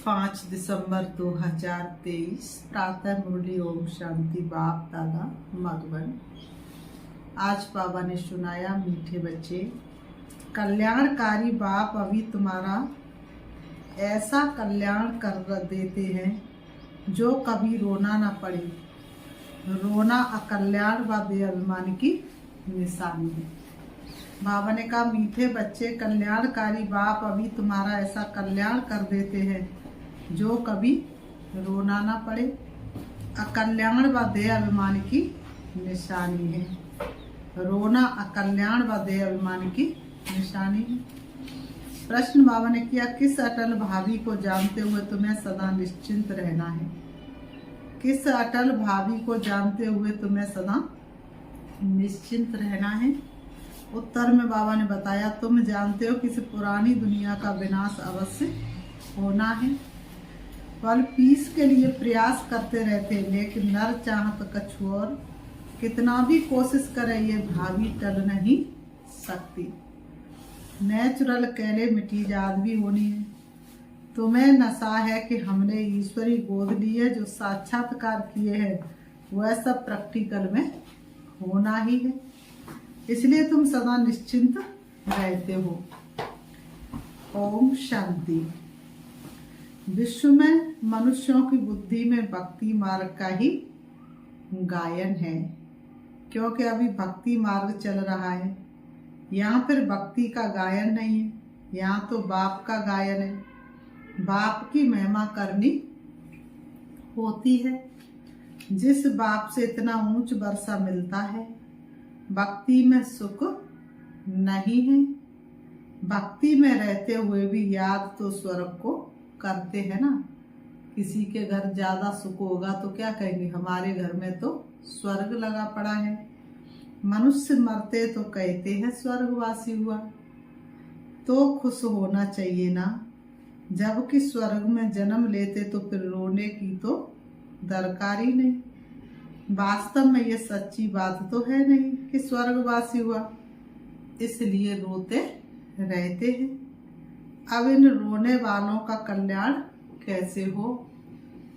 5 दिसंबर 2023 प्रातः मुरली ओम शांति बाप दादा मधुबन। आज बाबा ने सुनाया, मीठे बच्चे, कल्याणकारी बाप अभी तुम्हारा ऐसा कल्याण कर देते हैं जो कभी रोना ना पड़े। रोना अकल्याण व बेअलमान की निशानी है। बाबा ने कहा, मीठे बच्चे, कल्याणकारी बाप अभी तुम्हारा ऐसा कल्याण कर देते हैं जो कभी रोना ना पड़े। अकल्याण व देह अभिमान की निशानी है। रोना अकल्याण व देह अभिमान की निशानी है। प्रश्न बाबा ने किया, किस अटल भावी को जानते हुए तुम्हें सदा निश्चिंत रहना है? किस अटल भावी को जानते हुए तुम्हें सदा निश्चिंत रहना है? उत्तर में बाबा ने बताया, तुम जानते हो कि इस पुरानी दुनिया का विनाश अवश्य होना है। फल पीस के लिए प्रयास करते रहते, लेकिन नर चाहत कछु और, कितना भी कोशिश करे ये भावी टल नहीं सकती। नेचुरल कैले मिट्टी जात भी होनी है। तुम्हें नशा है कि हमने ईश्वरी गोद ली है, जो साक्षात्कार किए हैं वह सब प्रैक्टिकल में होना ही है, इसलिए तुम सदा निश्चिंत रहते हो। ओम शांति। विश्व में मनुष्यों की बुद्धि में भक्ति मार्ग का ही गायन है, क्योंकि अभी भक्ति मार्ग चल रहा है। यहाँ फिर भक्ति का गायन नहीं है, यहाँ तो बाप का गायन है। बाप की महिमा करनी होती है। जिस बाप से इतना ऊंच वर्षा मिलता है, भक्ति में सुख नहीं है। भक्ति में रहते हुए भी याद तो स्वर्ग को करते हैं ना। किसी के घर ज्यादा सुख होगा तो क्या कहेंगे, हमारे घर में तो स्वर्ग लगा पड़ा है। मनुष्य मरते तो कहते हैं स्वर्गवासी हुआ, तो खुश होना चाहिए ना। जबकि स्वर्ग में जन्म लेते तो फिर रोने की तो दरकार ही नहीं। वास्तव में ये सच्ची बात तो है नहीं कि स्वर्गवासी हुआ, इसलिए रोते रहते हैं। अब इन रोने वालों का कल्याण कैसे हो?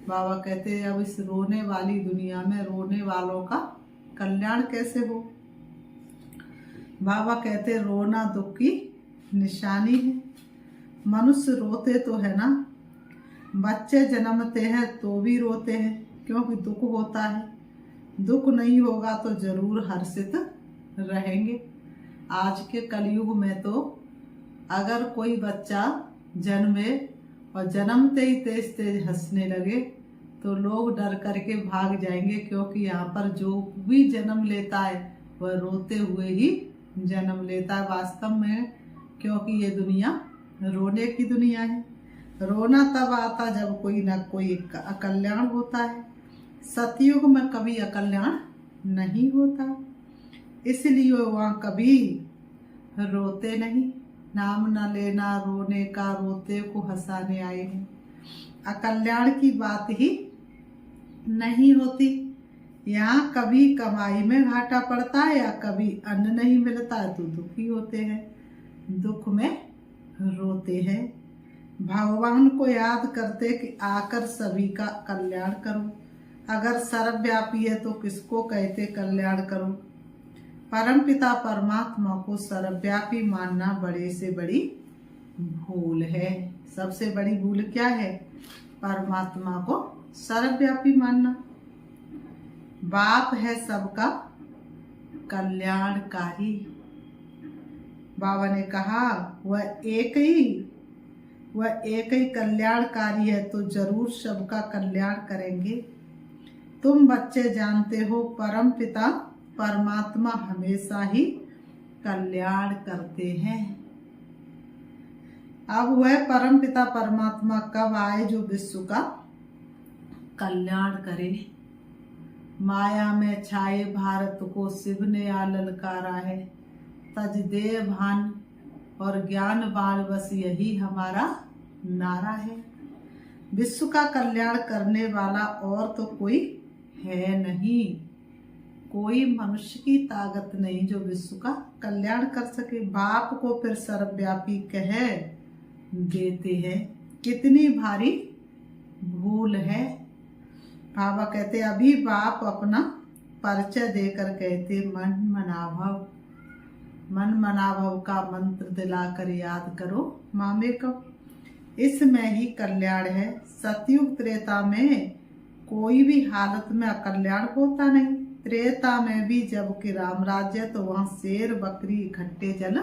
बाबा कहते हैं, अब इस रोने वाली दुनिया में रोने वालों का कल्याण कैसे हो? बाबा कहते, रोना दुख की निशानी है। मनुष्य रोते तो है ना। बच्चे जन्मते हैं तो भी रोते हैं, क्योंकि दुख होता है। दुख नहीं होगा तो जरूर हर्षित रहेंगे। आज के कलयुग में तो अगर कोई बच्चा जन्मे और जन्मते ही तेज तेज हंसने लगे तो लोग डर करके भाग जाएंगे, क्योंकि यहाँ पर जो भी जन्म लेता है वह रोते हुए ही जन्म लेता है वास्तव में, क्योंकि ये दुनिया रोने की दुनिया है। रोना तब आता जब कोई न कोई अकल्याण होता है। सतयुग में कभी अकल्याण नहीं होता, इसलिए वहाँ कभी रोते नहीं। नाम न लेना रोने का, रोते को हंसाने आए हैं। अकल्याण की बात ही नहीं होती। यहाँ कभी कमाई में घाटा पड़ता है या कभी अन्न नहीं मिलता है तो दुखी होते हैं, दुख में रोते हैं। भगवान को याद करते कि आकर सभी का कल्याण करो। अगर सर्वव्यापी है तो किसको कहते कल्याण करो? परमपिता परमात्मा को सर्वव्यापी मानना बड़े से बड़ी भूल है। सबसे बड़ी भूल क्या है? परमात्मा को सर्वव्यापी मानना। बाप है सबका कल्याणकारी। बाबा ने कहा, वह एक ही कल्याणकारी है, तो जरूर सबका कल्याण करेंगे। तुम बच्चे जानते हो, परम पिता परमात्मा हमेशा ही कल्याण करते हैं। अब वह परम पिता परमात्मा कब आए जो विश्व का कल्याण करे? माया में छाए भारत को शिव ने आ ललकारा है। तज दे भान और ज्ञान बाण, बस यही हमारा नारा है। विश्व का कल्याण करने वाला और तो कोई है नहीं। कोई मनुष्य की ताकत नहीं जो विश्व का कल्याण कर सके। बाप को फिर सर्वव्यापी कह देते हैं। कितनी भारी भूल है। बाबा कहते अभी बाप अपना परिचय देकर कहते मन मनाभव का मंत्र दिलाकर याद करो मामे को, इसमें ही कल्याण है। सतयुग त्रेता में कोई भी हालत में अकल्याण होता नहीं। त्रेता में भी जबकि राम राज्य तो वहाँ शेर बकरी इकट्ठे जल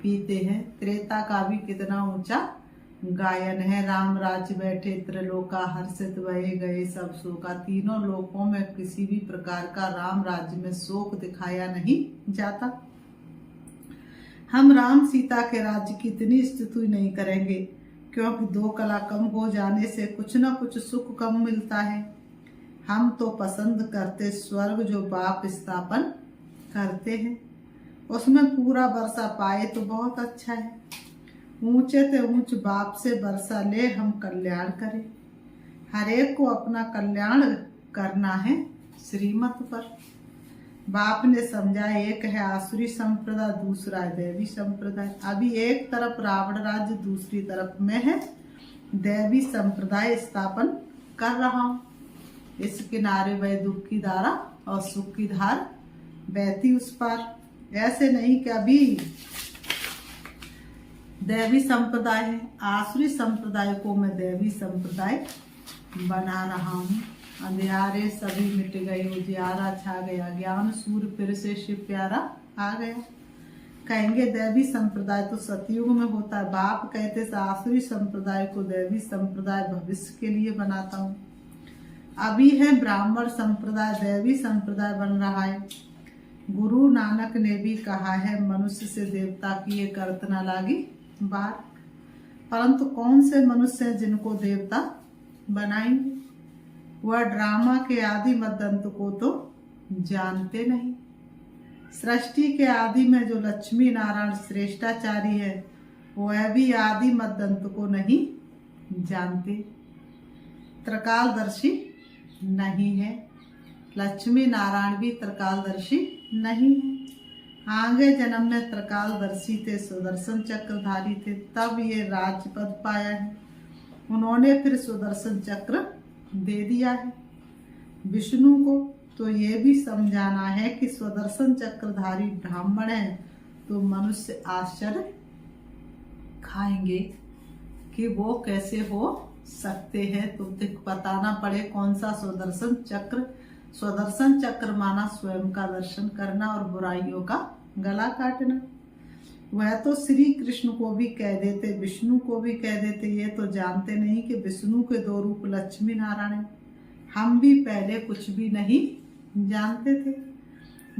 पीते हैं। त्रेता का भी कितना ऊंचा गायन है। राम राज्य बैठे त्रिलोका हर्षित बहे गए सब शोका। तीनों लोकों में किसी भी प्रकार का राम राज्य में शोक दिखाया नहीं जाता। हम राम सीता के राज्य की इतनी स्तुति नहीं करेंगे, क्योंकि दो कला कम हो जाने से कुछ न कुछ सुख कम मिलता है। हम तो पसंद करते स्वर्ग जो बाप स्थापन करते हैं, उसमें पूरा वर्षा पाए तो बहुत अच्छा है। ऊंचे ते ऊंच बाप से वर्षा ले हम कल्याण करें। हरेक को अपना कल्याण करना है श्रीमत पर। बाप ने समझा एक है आसुरी संप्रदाय, दूसरा है दैवी संप्रदाय। अभी एक तरफ रावण राज्य, दूसरी तरफ में है दैवी संप्रदाय स्थापन कर रहा हूँ। इस किनारे वह दुख की धारा और सुख की धार बहती उस पार। ऐसे नहीं कि अभी दैवी संप्रदाय है, आसुरी संप्रदाय को मैं दैवी संप्रदाय बना रहा हूँ। अंधियारे सभी मिट गए, उजियारा छा गया, ज्ञान सूर्य फिर से शिव प्यारा आ गया। कहेंगे दैवी संप्रदाय तो सतयुग में होता है। बाप कहते आसुरी संप्रदाय को दैवी संप्रदाय भविष्य के लिए बनाता हूँ। अभी है ब्राह्मण संप्रदाय, दैवी संप्रदाय बन रहा है। गुरु नानक ने भी कहा है मनुष्य से देवता की ये करत न लागी बात। परंतु कौन से मनुष्य हैं जिनको देवता बनाएंगे? वह ड्रामा के आदि मद्दंत को तो जानते नहीं। सृष्टि के आदि में जो लक्ष्मी नारायण श्रेष्ठाचारी है, वह भी आदि मद्दंत को नहीं जानते, त्रिकालदर्शी नहीं है। लक्ष्मी नारायण भी त्रिकालदर्शी नहीं है। आगे जन्म में त्रिकालदर्शी थे, सुदर्शन चक्रधारी थे, तब ये राजपद पाया है। उन्होंने फिर सुदर्शन चक्र दे दिया है विष्णु को। तो ये भी समझाना है कि सुदर्शन चक्रधारी ब्राह्मण है तो मनुष्य आश्चर्य खाएंगे कि वो कैसे हो सकते हैं। तो बताना पड़े कौन सा सुदर्शन चक्र। सुदर्शन चक्र माना स्वयं का दर्शन करना और बुराइयों का गला काटना। वह तो श्री कृष्ण को भी कह देते, विष्णु को भी कह देते। ये तो जानते नहीं कि विष्णु के दो रूप लक्ष्मी नारायण। हम भी पहले कुछ भी नहीं जानते थे।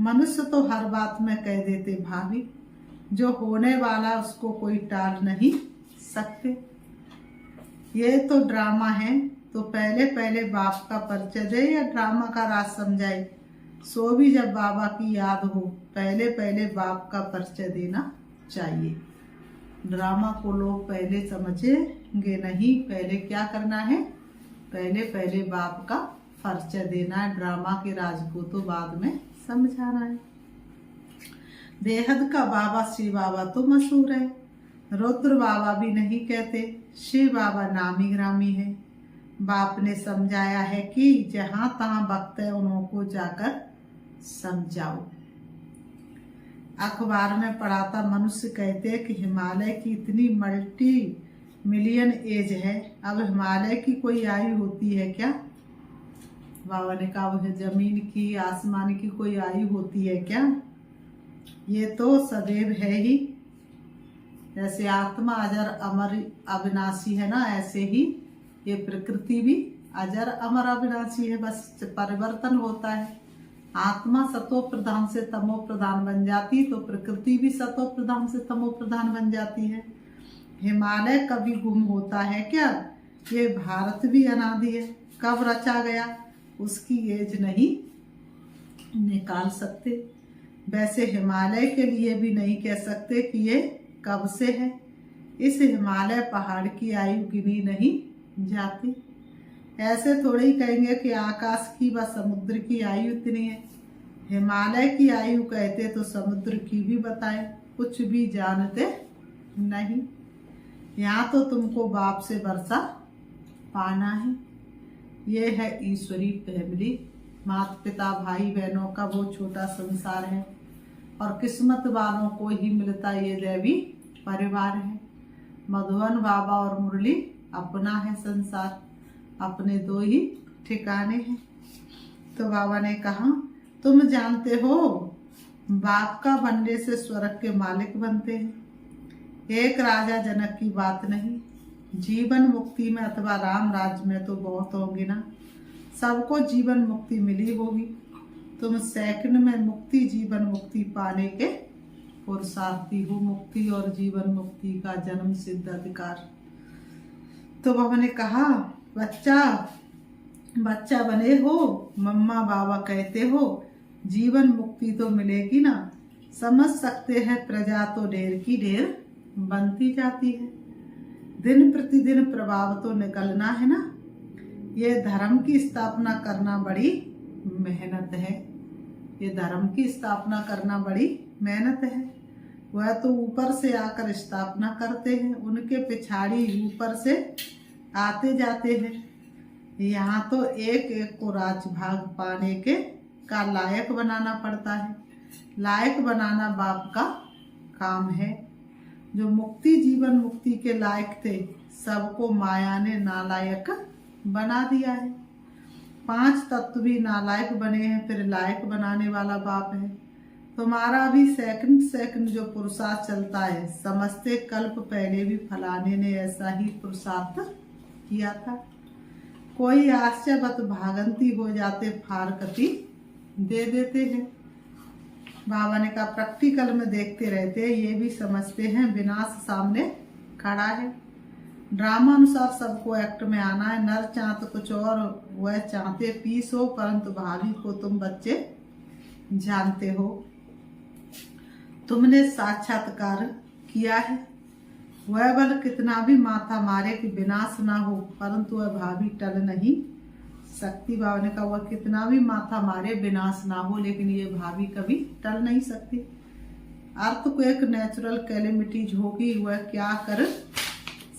मनुष्य तो हर बात में कह देते भाभी, जो होने वाला उसको कोई टाल नहीं सकते। ये तो ड्रामा है, तो पहले पहले बाप का परिचय दे या ड्रामा का राज समझाए। सो भी जब बाबा की याद हो, पहले पहले बाप का परिचय देना चाहिए। ड्रामा को लोग पहले समझेंगे नहीं। पहले क्या करना है? पहले पहले बाप का परिचय देना है। ड्रामा के राज को तो बाद में समझाना है। बेहद का बाबा शिव बाबा तो मशहूर है। रुद्र बाबा भी नहीं कहते, शिव बाबा नामी ग्रामी है। बाप ने समझाया है कि जहां तहां भक्त है उनको जाकर समझाओ। अखबार में पढ़ा था, मनुष्य कहते हैं कि हिमालय की इतनी मल्टी मिलियन एज है, अब हिमालय की कोई आयु होती है क्या? बाबा ने कहा वह जमीन की आसमान की कोई आयु होती है क्या? ये तो सदैव है ही। जैसे आत्मा अजर अमर अविनाशी है ना, ऐसे ही ये प्रकृति भी अजर अमर अविनाशी है। बस परिवर्तन होता है। आत्मा सतो प्रधान से तमो प्रधान बन जाती तो प्रकृति भी सतो प्रधान से तमो प्रधान बन जाती है। हिमालय कभी गुम होता है क्या? ये भारत भी अनादि है, कब रचा गया उसकी एज नहीं निकाल सकते। वैसे हिमालय के लिए भी नहीं कह सकते कि ये कब से है। इस हिमालय पहाड़ की आयु गिनी नहीं जाती। ऐसे थोड़े ही कहेंगे कि आकाश की व समुद्र की आयु इतनी है। हिमालय की आयु कहते तो समुद्र की भी बताए, कुछ भी जानते नहीं। यहाँ तो तुमको बाप से वर्षा पाना है। ये है ईश्वरी फैमिली, माता पिता भाई बहनों का वो छोटा संसार है और किस्मत वालों को ही मिलता ये दैवी परिवार है। मधुबन बाबा और मुरली अपना है संसार, अपने दो ही ठिकाने हैं। तो बाबा ने कहा, तुम जानते हो बाप का बनने से स्वर्ग के मालिक बनते हैं। एक राजा जनक की बात नहीं, जीवन मुक्ति में अथवा राम राज्य में तो बहुत होंगे ना, सबको जीवन मुक्ति मिली होगी। तुम सेकंड में मुक्ति जीवन मुक्ति पाने के पुरुषार्थी हो। मुक्ति और जीवन मुक्ति का जन्म सिद्ध अधिकार। तो बाबा ने कहा, बच्चा बने हो, मम्मा बाबा कहते हो जीवन मुक्ति तो मिलेगी ना। समझ सकते हैं प्रजा तो ढेर की ढेर बनती जाती है, दिन प्रतिदिन प्रभाव तो निकलना है ना। ये धर्म की स्थापना करना बड़ी मेहनत है, ये धर्म की स्थापना करना बड़ी मेहनत है। वह तो ऊपर से आकर स्थापना करते हैं, उनके पिछाड़ी ऊपर से आते जाते हैं। यहाँ तो एक एक को राजभाग पाने के का लायक बनाना पड़ता है। लायक बनाना बाप का काम है। जो मुक्ति जीवन मुक्ति के लायक थे, सबको माया ने नालायक बना दिया है। 5 तत्व भी नालायक बने हैं, फिर लायक बनाने वाला बाप है। तुम्हारा भी सेकंड जो पुरुषार्थ चलता है, समझते कल्प पहले भी फलाने ने ऐसा ही पुरुषार्थ किया था। कोई आश्चर्यवत भागंती हो जाते, फारकती दे देते हैं। बाबा ने कहा, प्रैक्टिकल में देखते रहते हैं, ये भी समझते हैं विनाश सामने खड़ा है। ड्रामा अनुसार सबको एक्ट में आना है। नर चाहते कुछ और, वह चाहते पीस हो, परंतु भाभी को तुम बच्चे जानते हो। तुमने साक्षात्कार किया है। वह बल कितना भी माथा मारे कि विनाश ना हो, परंतु वह भाभी टल नहीं सकती। बाबा ने कहा, वह कितना भी माथा मारे विनाश ना हो, लेकिन ये भाभी कभी टल नहीं सकती। अर्थ को एक नेचुरल कैलेमिटीज होगी, वह क्या कर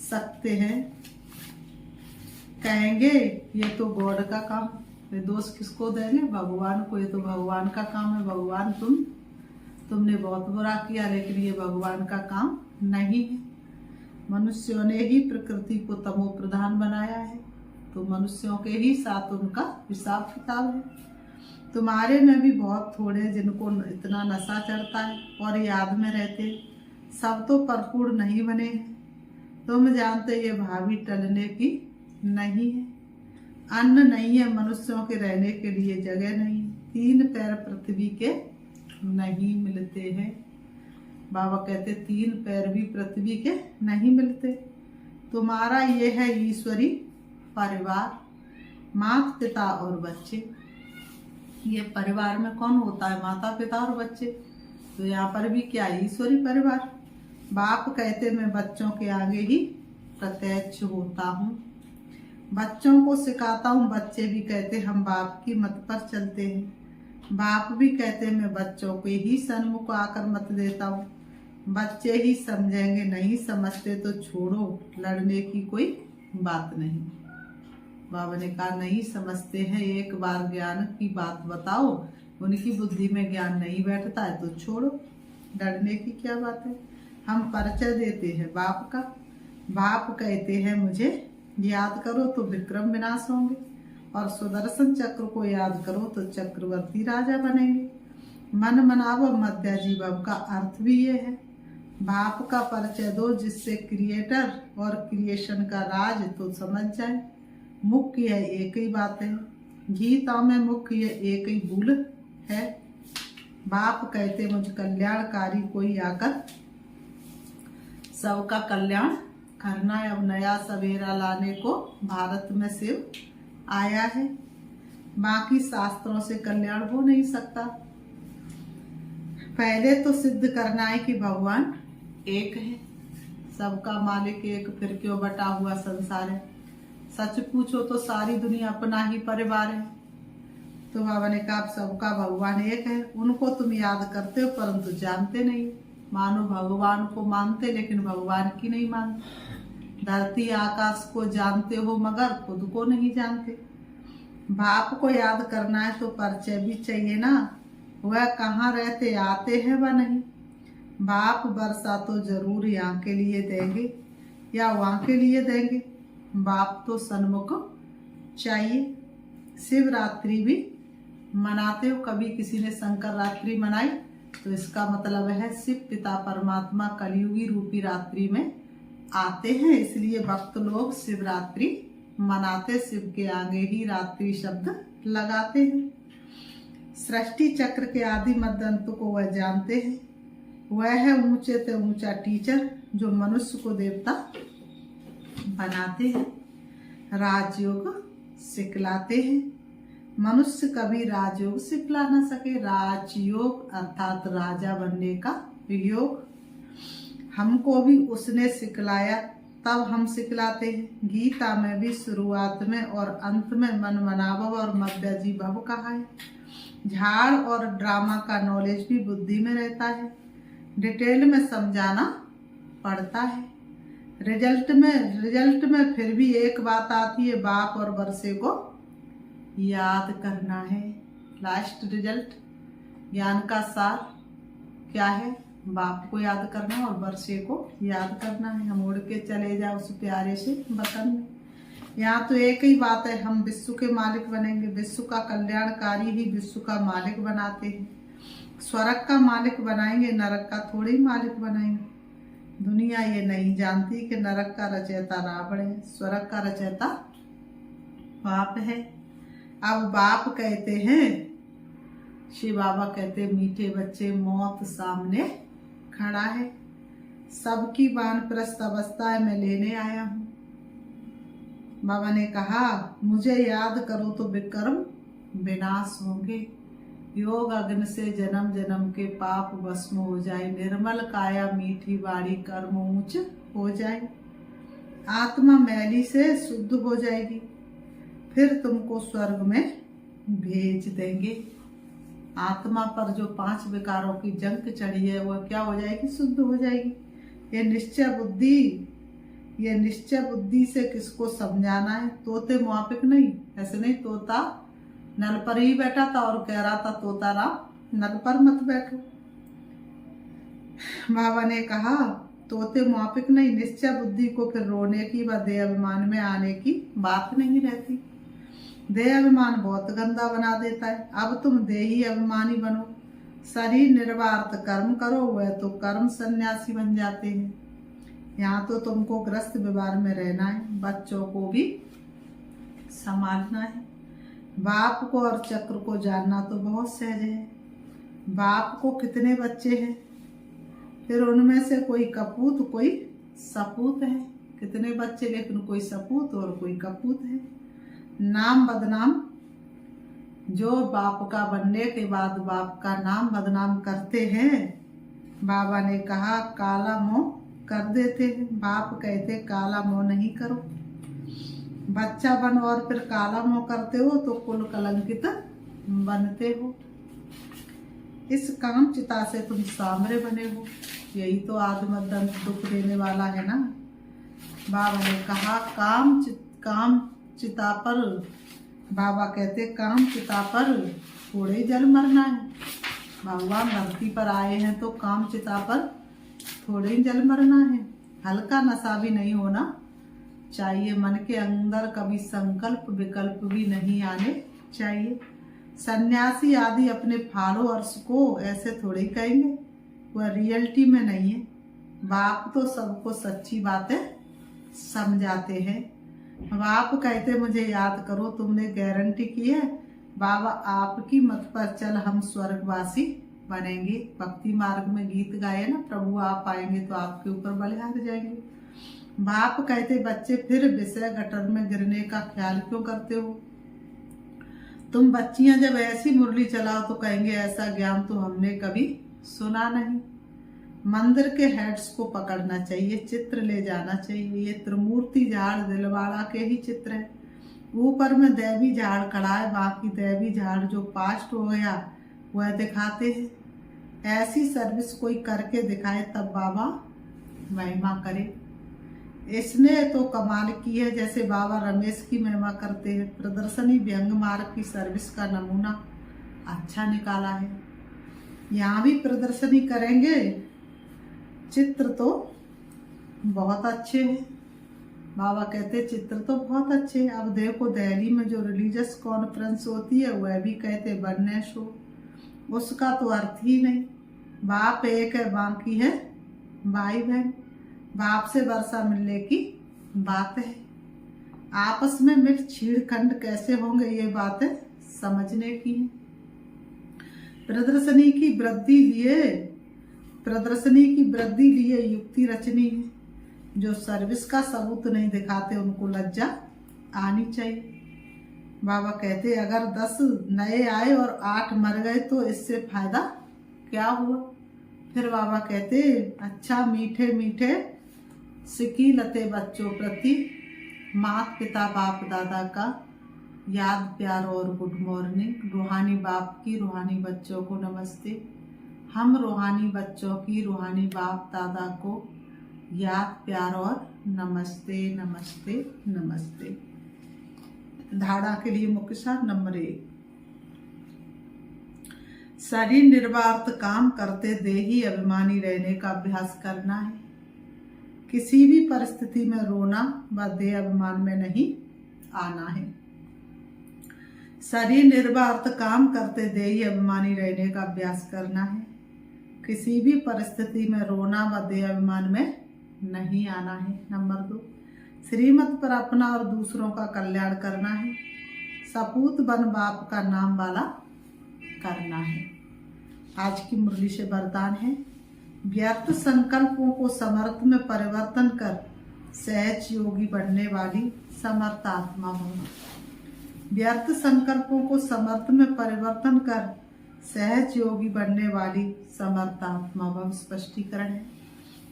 सकते हैं। कहेंगे ये तो गॉड का काम, ये दोष किसको देंगे, भगवान को। ये तो भगवान का काम है, भगवान तुमने बहुत बुरा किया, लेकिन ये भगवान का काम नहीं है। मनुष्यों ने ही प्रकृति को तमो प्रधान बनाया है, तो मनुष्यों के ही साथ उनका हिसाब किताब है। तुम्हारे में भी बहुत थोड़े जिनको इतना नशा चढ़ता है और याद में रहते, सब तो परिपूर्ण नहीं बने हैं। तुम जानते ये भाभी टलने की नहीं है। अन्न नहीं है, मनुष्यों के रहने के लिए जगह नहीं। 3 पैर पृथ्वी के नहीं मिलते हैं। बाबा कहते 3 पैर भी पृथ्वी के नहीं मिलते। तुम्हारा ये है ईश्वरी परिवार, माता पिता और बच्चे। ये परिवार में कौन होता है, माता पिता और बच्चे। तो यहाँ पर भी क्या, ईश्वरी परिवार। बाप कहते मैं बच्चों के आगे ही प्रत्यक्ष होता हूँ, बच्चों को सिखाता हूँ। बच्चे भी कहते हम बाप की मत पर चलते हैं। बाप भी कहते मैं बच्चों के ही सन्मुख आकर मत देता हूँ, बच्चे ही समझेंगे, नहीं समझते तो छोड़ो, लड़ने की कोई बात नहीं। बाबा ने कहा, नहीं समझते हैं, एक बार ज्ञान की बात बताओ, उनकी बुद्धि में ज्ञान नहीं बैठता है तो छोड़ो, डरने की क्या बात है। हम परिचय देते हैं बाप का। बाप कहते हैं मुझे याद करो तो विक्रम विनाश होंगे, और सुदर्शन चक्र को याद करो तो चक्रवर्ती राजा बनेंगे। मन मनावो मध्य जीवम का अर्थ भी ये है। बाप का परिचय दो, जिससे क्रिएटर और क्रिएशन का राज तो समझ जाए। मुख्य है एक ही बात है, गीता में मुख्य एक ही भूल है। बाप कहते मुझ कल्याणकारी कोई आकर सबका कल्याण करना है। अब नया सवेरा लाने को भारत में शिव आया है, बाकी शास्त्रों से कल्याण हो नहीं सकता। पहले तो सिद्ध करना है कि भगवान एक है, सबका मालिक एक, फिर क्यों बटा हुआ संसार है। सच पूछो तो सारी दुनिया अपना ही परिवार है। तो बाबा ने कहा सबका भगवान एक है, उनको तुम याद करते हो परंतु जानते नहीं। मानो भगवान को मानते लेकिन भगवान की नहीं मानते। धरती आकाश को जानते हो मगर खुद को नहीं जानते। बाप को याद करना है तो परिचय भी चाहिए ना, वह कहाँ रहते, आते हैं व नहीं। बाप वर्षा तो जरूर यहाँ के लिए देंगे या वहाँ के लिए देंगे, बाप तो सन्मुख चाहिए। शिवरात्रि भी मनाते हो, कभी किसी ने शंकर रात्रि मनाई तो इसका मतलब है शिव पिता परमात्मा कलयुगी रूपी रात्रि में आते हैं, इसलिए भक्त लोग शिवरात्रि मनाते, शिव के आगे ही रात्रि शब्द लगाते हैं। सृष्टि चक्र के आदि मध्य अंत को वह जानते हैं, वह है ऊंचे से ऊंचा टीचर जो मनुष्य को देवता बनाते हैं, राजयोग सिखलाते हैं। मनुष्य कभी राजयोग सिखला न सके, राजयोग अर्थात राजा बनने का योग हमको भी उसने सिखलाया, तब हम सिखलाते हैं। गीता में भी शुरुआत में और अंत में मन मनाभव और मध्याजी भव कहा है। झाड़ और ड्रामा का नॉलेज भी बुद्धि में रहता है, डिटेल में समझाना पड़ता है। रिजल्ट में फिर भी एक बात आती है, बाप और वर्षे को याद करना है। लास्ट रिजल्ट ज्ञान का सार क्या है, बाप को याद करना और वर्षे को याद करना है। हम उड़ के चले जाओ उस प्यारे से वतन में। यहाँ तो एक ही बात है, हम विश्व के मालिक बनेंगे, विश्व का कल्याणकारी ही विश्व का मालिक बनाते हैं। स्वर्ग का मालिक बनाएंगे, नरक का थोड़ी ही मालिक बनाएंगे। दुनिया ये नहीं जानती कि नरक का रचयिता रावण है, स्वर्ग का रचयिता बाप है। अब बाप कहते हैं, शिव बाबा कहते मीठे बच्चे मौत सामने खड़ा है, सबकी वानप्रस्थ अवस्था मैं लेने आया हूँ। बाबा ने कहा मुझे याद करो तो विक्रम विनाश होंगे, योग अग्नि से जन्म जन्म के पाप भस्म हो जाए, निर्मल काया मीठी बाड़ी कर्म ऊंच हो जाए, आत्मा मैली से शुद्ध हो जाएगी, फिर तुमको स्वर्ग में भेज देंगे। आत्मा पर जो 5 विकारों की जंग चढ़ी है वह क्या हो जाएगी, शुद्ध हो जाएगी। ये निश्चय बुद्धि से किसको समझाना है, तोते मुआफिक नहीं, ऐसे नहीं। तोता नल पर ही बैठा था और कह रहा था तोता राम नल पर मत बैठो। बाबा ने कहा तोते मुआफिक नहीं, निश्चय बुद्धि को फिर रोने की व देह अभिमान में आने की बात नहीं रहती। देह अभिमान बहुत गंदा बना देता है। अब तुम देही अभिमानी बनो, शरीर निर्वार्थ कर्म करो, वह तो कर्म सन्यासी बन जाते हैं। यहाँ तो तुमको ग्रस्त व्यवहार में रहना है, बच्चों को भी संभालना है। बाप को और चक्र को जानना तो बहुत सहज है। बाप को कितने बच्चे हैं, फिर उनमें से कोई कपूत कोई सपूत है। कितने बच्चे, लेकिन कोई सपूत और कोई कपूत है। नाम बदनाम, जो बाप का बनने के बाद बाप का नाम बदनाम करते हैं, बाबा ने कहा काला मोह कर देते हैं। बाप कहते काला मोह नहीं करो। बच्चा बनो और फिर काला मोह करते हो तो कुल कलंकित बनते हो। इस काम चिता से तुम सामरे बने हो, यही तो आत्मदंत दुख देने वाला है ना। बाबा ने कहा काम चिता पर, बाबा कहते काम चिता पर थोड़े जल मरना है। भगवान धरती पर आए हैं तो काम चिता पर थोड़े जल मरना है। हल्का नशा भी नहीं होना चाहिए, मन के अंदर कभी संकल्प विकल्प भी नहीं आने चाहिए। सन्यासी आदि अपने फॉलोअर्स को ऐसे थोड़े ही कहेंगे, वह रियलिटी में नहीं है। बाप तो सबको सच्ची बातें समझाते हैं। बाप कहते मुझे याद करो, तुमने गारंटी की है बाबा आपकी मत पर चल हम स्वर्गवासी बनेंगे। भक्ति मार्ग में गीत गाए ना, प्रभु आप आएंगे तो आपके ऊपर बलिहार जाएंगे। बाप कहते बच्चे फिर विषय गटर में गिरने का ख्याल क्यों करते हो। तुम बच्चियां जब ऐसी मुरली चलाओ तो कहेंगे ऐसा ज्ञान तो हमने कभी सुना नहीं। मंदिर के हेड्स को पकड़ना चाहिए, चित्र ले जाना चाहिए। ये त्रिमूर्ति झाड़ दिलवाड़ा के ही चित्र है। ऊपर में दैवी झाड़ खड़ा है, बाकी दैवी झाड़ जो पास्ट हो गया वह दिखाते हैं। ऐसी सर्विस कोई करके दिखाए तब बाबा महिमा करे। इसने तो कमाल की है, जैसे बाबा रमेश की महिमा करते हैं। प्रदर्शनी व्यंग मार्ग की सर्विस का नमूना अच्छा निकाला है। यहाँ भी प्रदर्शनी करेंगे। चित्र तो बहुत अच्छे हैं। बाबा कहते चित्र तो बहुत अच्छे हैं। अब देखो दिल्ली में जो रिलीजियस कॉन्फ्रेंस होती है वह भी कहते वननेस हो, उसका तो अर्थ ही नहीं। बाप एक है, बाकी है भाई बहन। बाप से वर्षा मिलने की बात है। आपस में मिल छीड़खंड कैसे होंगे, ये बातें समझने की है। प्रदर्शनी की वृद्धि लिए युक्ति रचनी है। जो सर्विस का सबूत नहीं दिखाते उनको लज्जा आनी चाहिए। बाबा कहते अगर 10 नए आए और 8 मर गए तो इससे फायदा क्या हुआ। फिर बाबा कहते अच्छा मीठे मीठे सिकी लते बच्चों प्रति माता पिता बाप दादा का याद प्यार और गुड मॉर्निंग। रूहानी बाप की रूहानी बच्चों को नमस्ते। हम रूहानी बच्चों की रूहानी बाप दादा को याद प्यार और नमस्ते नमस्ते नमस्ते। धारणा के लिए मुख्य सार नंबर 1, शरीर निर्वार्थ काम करते देही अभिमानी रहने का अभ्यास करना है। किसी भी परिस्थिति में रोना व देह अभिमान में नहीं आना है। शरीर निर्वार्थ काम करते देही अभिमानी रहने का अभ्यास करना है। किसी भी परिस्थिति में रोना व देह अभिमान में नहीं आना है। नंबर 2, श्रीमत पर अपना और दूसरों का कल्याण करना है। सपूत बन बाप का नाम वाला करना है। आज की मुरली से वरदान है, व्यर्थ संकल्पों को समर्थ में परिवर्तन कर सहज योगी बनने वाली समर्थ आत्मा भव। व्यर्थ संकल्पों को समर्थ में परिवर्तन कर सहज योगी बनने वाली समर्थ आत्मा भव। स्पष्टीकरण है,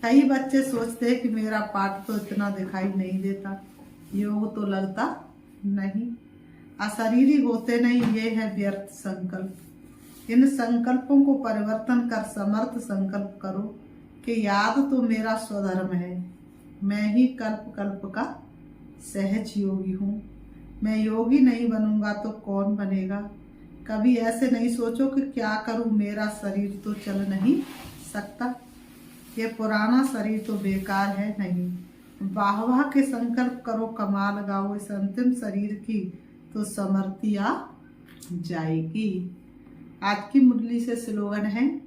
कई बच्चे सोचते हैं कि मेरा पाठ तो इतना दिखाई नहीं देता, योग तो लगता नहीं, अशरीरी होते नहीं, ये है व्यर्थ संकल्प। इन संकल्पों को परिवर्तन कर समर्थ संकल्प करो कि याद तो मेरा स्वधर्म है, मैं ही कल्प कल्प का सहज योगी हूँ। मैं योगी नहीं बनूंगा तो कौन बनेगा। कभी ऐसे नहीं सोचो कि क्या करूं, मेरा शरीर तो चल नहीं सकता, ये पुराना शरीर तो बेकार है। नहीं, वाह वाह के संकल्प करो, कमाल गाओ, इस अंतिम शरीर की तो समृद्धि आ जाएगी। आज की मुरली से स्लोगन है,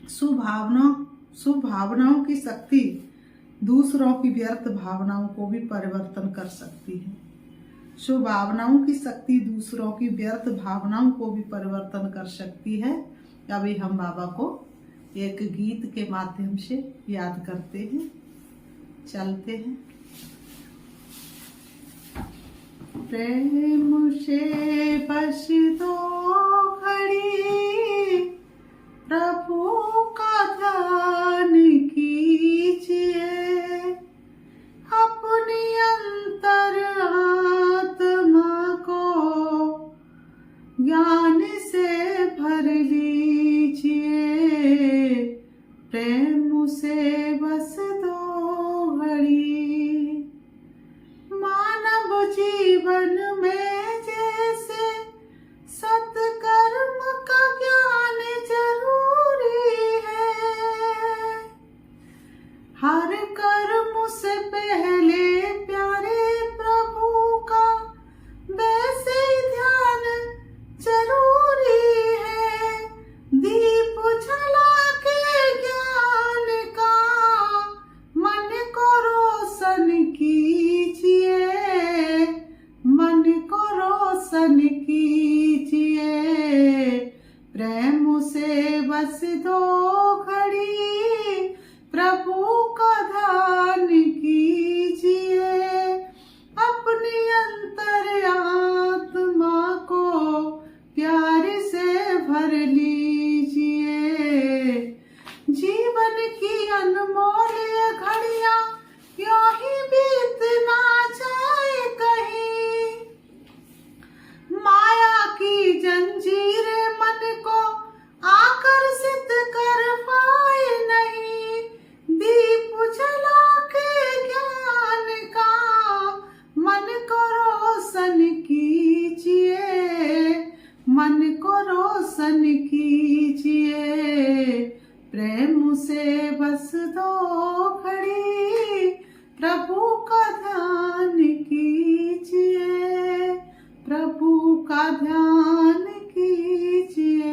सुभावनाओं की शक्ति दूसरों की व्यर्थ भावनाओं को भी परिवर्तन कर सकती है। शुभावनाओं की शक्ति दूसरों की व्यर्थ भावनाओं को भी परिवर्तन कर सकती है। अभी हम बाबा को एक गीत के माध्यम से याद करते हैं, चलते हैं। प्रेम से बस दो घड़ी प्रभु का ध्यान कीजिए, अपनी अंतर आत्मा को ज्ञान से भर लीजिए। प्रेम से बस दो घड़ी, मानव जीवन में जैसे सत्कर्म का ज्ञान जरूरी है, हर कर्म से पहले प्यारे प्रभु का वैसे ध्यान जरूरी है। दीप जला के ज्ञान का मन को रोशन कीजिए, मन को रोशन कीजिए। प्रेम से बस दो घड़ी प्रभु का ध्यान कीजिए, अपनी अंतर आत्मा को प्यार से भर लीजिए। जीवन की अनमोल घड़ियां यूं ही बीत ना जाए कहीं, माया की जंजीरें मन को आकर्षित कर रोशन कीजिए, मन को रोशन कीजिए, प्रेम से बस 2 घड़ी प्रभु का ध्यान कीजिए, प्रभु का ध्यान कीजिए,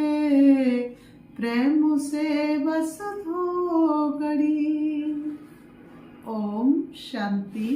प्रेम से बस 2 घड़ी। ओम शांति।